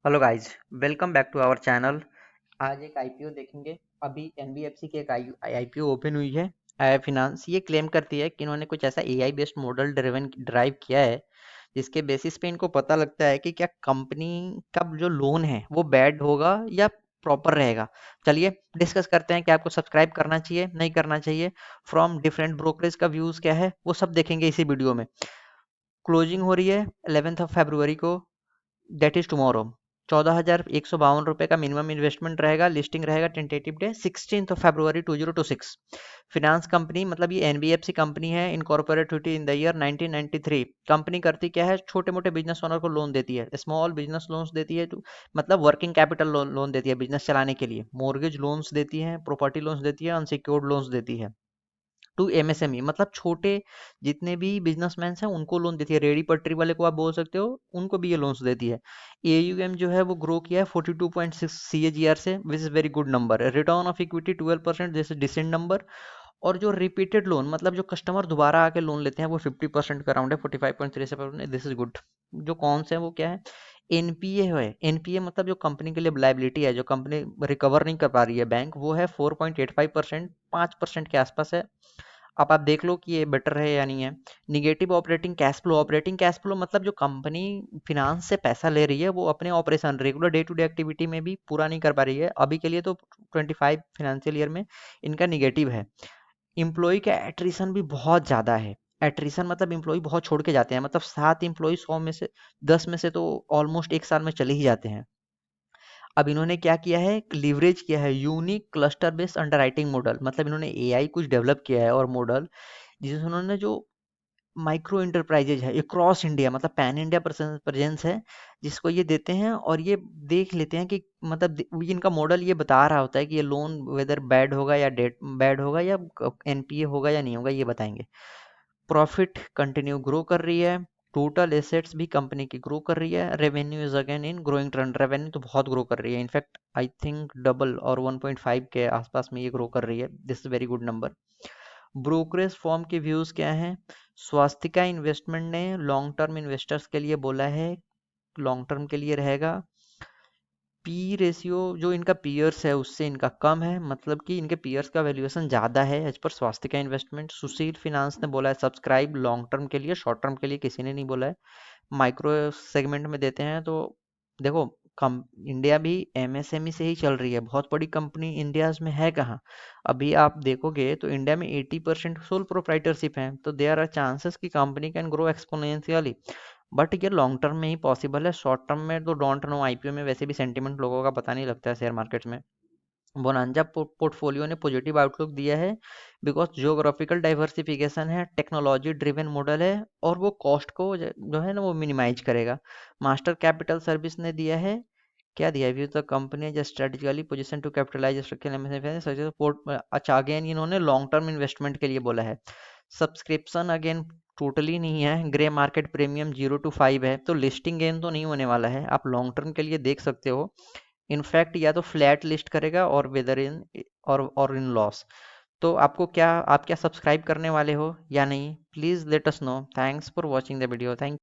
Hello guys, welcome back to our channel. आज एक IPO देखेंगे। अभी एनबीएफसी की एक आईपीओ ओपन हुई है। आई फिनांस ये क्लेम करती है कि इन्होंने कुछ ऐसा AI based model driven drive किया है जिसके बेसिस पे इनको पता लगता है कि क्या कंपनी का जो लोन है वो बैड होगा या प्रॉपर रहेगा। चलिए डिस्कस करते हैं कि आपको सब्सक्राइब करना चाहिए नहीं करना चाहिए। फ्रॉम डिफरेंट ब्रोकरेज का व्यूज क्या है वो सब देखेंगे इसी वीडियो में। क्लोजिंग हो रही है 11 फरवरी को, दैट इज टुमारो। 14,152 रुपये का मिनिमम इन्वेस्टमेंट रहेगा। लिस्टिंग रहेगा टेंटेटिव डे 16 फरवरी 2026। फिनांस कंपनी मतलब ये एनबीएफसी कंपनी है, इनकॉर्पोरेट हुई इन द ईयर 1993। कंपनी करती क्या है, छोटे मोटे बिजनेस ओनर को लोन देती है, स्मॉल बिजनेस लोन्स देती है मतलब वर्किंग कैपिटल लोन देती है बिजनेस चलाने के लिए। मॉर्गेज लोन्स देती है, प्रॉपर्टी लोन्स देती है, अनसिक्योर्ड लोन्स देती है टू एमएसएमई मतलब छोटे जितने भी बिजनेसमैन हैं उनको लोन देती है। रेडी पटरी वाले को आप बोल सकते हो, उनको भी ये लोन्स देती है। एयूएम जो है वो ग्रो किया है 42.6 सीएजीआर से, which is very good number. Return of equity 12%, जैसे डिसेंट नंबर। और जो रिपीटेड लोन मतलब जो कस्टमर दोबारा आके लोन लेते हैं वो 50% का अराउंड है, 45.37%। This is good. जो कौन से है वो क्या है, एनपीए है। एनपीए मतलब जो कंपनी के लिए लाइबिलिटी है, जो कंपनी रिकवर नहीं कर पा रही है बैंक, वो है 4.85%, 5% के आसपास है। अब आप देख लो कि ये बेटर है या नहीं है। निगेटिव ऑपरेटिंग कैश फ्लो मतलब जो कंपनी फिनांस से पैसा ले रही है वो अपने operation regular day to day activity में भी पूरा नहीं कर पा रही है अभी के लिए, तो 25 फाइनेंशियल ईयर में इनका निगेटिव है। इम्प्लॉय का एट्रिशन भी बहुत ज़्यादा है। एट्रिशन मतलब इम्प्लॉय बहुत छोड़ के जाते हैं, मतलब 7 इम्प्लॉय 100 में से 10 में से तो ऑलमोस्ट एक साल में चले ही जाते हैं। अब इन्होंने क्या किया है, लीवरेज किया है unique cluster based underwriting model, मतलब इन्होंने एआई कुछ डेवलप किया है और मॉडल जिसमें उन्होंने जो माइक्रो इंटरप्राइजेज है अक्रॉस इंडिया, मतलब पैन इंडिया प्रेजेंस है, जिसको ये देते हैं और ये देख लेते हैं कि मतलब ये इनका मॉडल ये बता रहा होता है कि ये लोन वेदर बैड होगा या डेट बैड होगा या एनपीए होगा या नहीं होगा, ये बताएंगे। प्रॉफिट कंटिन्यू ग्रो कर रही है। टोटल एसेट्स भी कंपनी की ग्रो कर रही है। Revenue is again in growing trend, revenue तो बहुत ग्रो कर रही है, इनफैक्ट आई थिंक डबल और 1.5 के आसपास में ये ग्रो कर रही है। This is very good number. Brokerage form के व्यूज क्या हैं, स्वास्तिका इन्वेस्टमेंट ने लॉन्ग टर्म इन्वेस्टर्स के लिए बोला है, लॉन्ग टर्म के लिए रहेगा। पी रेशियो जो इनका पीयर्स है उससे इनका कम है, मतलब कि इनके पीयर्स का वैल्यूएशन ज़्यादा है एज पर स्वास्तिका इन्वेस्टमेंट। सुशील फिनांस ने बोला है सब्सक्राइब लॉन्ग टर्म के लिए, शॉर्ट टर्म के लिए किसी ने नहीं बोला है। माइक्रो सेगमेंट में देते हैं तो देखो, कम इंडिया भी एमएसएमई से ही चल रही है, बहुत बड़ी कंपनी इंडिया में है कहाँ। अभी आप देखोगे तो इंडिया में 80% सोल प्रोप्राइटरशिप है, तो देयर आर चांसेस कि company can grow exponentially. But ये लॉन्ग टर्म में ही पॉसिबल है, शॉर्ट टर्म में तो डोंट नो। आईपीओ में वैसे भी सेंटिमेंट लोगों का पता नहीं लगता है शेयर मार्केट में। बोनांजा पोर्टफोलियो ने पॉजिटिव आउटलुक दिया है बिकॉज जियोग्राफिकल डाइवर्सिफिकेशन है, टेक्नोलॉजी ड्रिवन मॉडल है और वो कॉस्ट को जो है ना वो मिनिमाइज करेगा। मास्टर कैपिटल सर्विस ने दिया है, क्या दिया है, view the company as strategically position to capitalize structure. अच्छा अगेन इन्होंने लॉन्ग टर्म इन्वेस्टमेंट के लिए बोला है। सब्सक्रिप्शन अगेन टोटली नहीं है, ग्रे मार्केट प्रीमियम 0 to 5 है, तो लिस्टिंग गेन तो नहीं होने वाला है, आप लॉन्ग टर्म के लिए देख सकते हो। इनफैक्ट या तो फ्लैट लिस्ट करेगा और वेदर इन और इन लॉस। तो आपको क्या, आप क्या सब्सक्राइब करने वाले हो या नहीं, please let us know. Thanks for watching the video. Thank